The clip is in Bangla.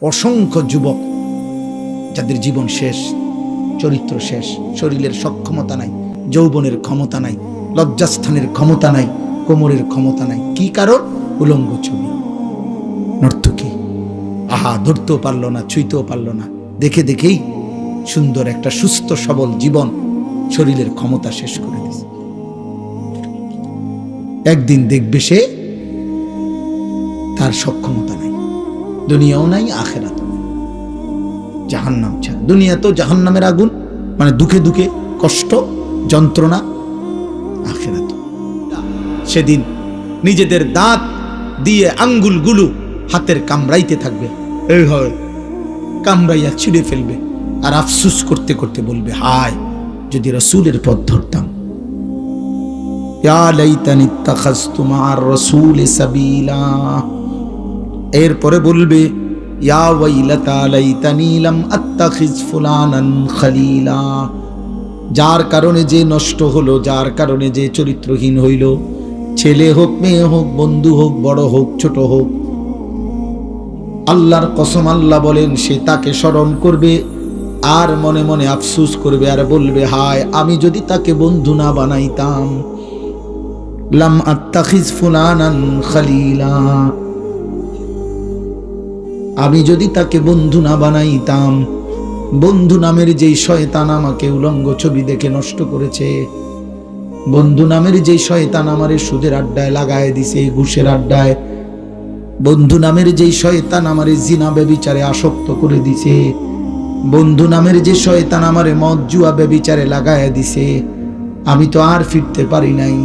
অসংখ্য যুবক যাদের জীবন শেষ, চরিত্র শেষ, শরীরের সক্ষমতা নাই, যৌবনের ক্ষমতা নাই, লজ্জাস্থানের ক্ষমতা নাই, কোমরের ক্ষমতা নাই। কি কারণ? উলঙ্গ ছবি, নর্তকী। আহা, ধরতেও পারলো না, ছুঁইতেও পারলো না। দেখে দেখেই সুন্দর একটা সুস্থ সবল জীবন শরীরের ক্ষমতা শেষ করে দিয়েছে। একদিন দেখবে সে তার সক্ষমতা নাই, দুনিয়াও নাই, আখিরাতও নাই, জাহান্নাম ছাড়া। দুনিয়া তো জাহান্নামের আগুন, মানে দুঃখে দুঃখে কষ্ট যন্ত্রণা। আখিরাত সেদিন নিজেদের দাঁত দিয়ে আঙ্গুলগুলো হাতের কামড়াইতে থাকবে, এই হয় কামড়াইয়া ছিঁড়ে ফেলবে, আর আফসুস করতে করতে বলবে, হায় যদি রাসূলের পথ ধরতাম, ইয়া লাইতানি ইত্তাখাযতু মা'আর রাসূলি সাবিলা। এরপরে বলবে, ইয়া ওয়াইলাতা লাইতানি লাম আত্তাখিজ ফুলানান খলিলা। যার কারণে যে নষ্ট হলো, যার কারণে যে চরিত্রহীন হইল, ছেলে হোক, মেয়ে হোক, বন্ধু হোক, বড় হোক, ছোট হোক, আল্লাহর কসম আল্লাহ বলেন, সে তাকে স্মরণ করবে আর মনে মনে আফসুস করবে আর বলবে, হায় আমি যদি তাকে বন্ধু না বানাইতাম, লাম আত্তাখিজ ফুলানান খলিলা, আমি যদি তাকে বন্ধু না বানাইতাম। বন্ধু নামের যেই শয়তান আমাকে উলঙ্গ ছবি দেখে নষ্ট করেছে, বন্ধু নামের যেই শয়তান আমারে সুদের আড্ডায় লাগায় দিছে, ঘুষের আড্ডায়, বন্ধু নামের যেই শয়তান আমারে জিনা ব্যভিচারে আসক্ত করে দিছে, বন্ধু নামের যে শয়তান আমারে মদ জুয়া ব্যভিচারে লাগায় দিছে, আমি তো আর ফিরতে পারি নাই।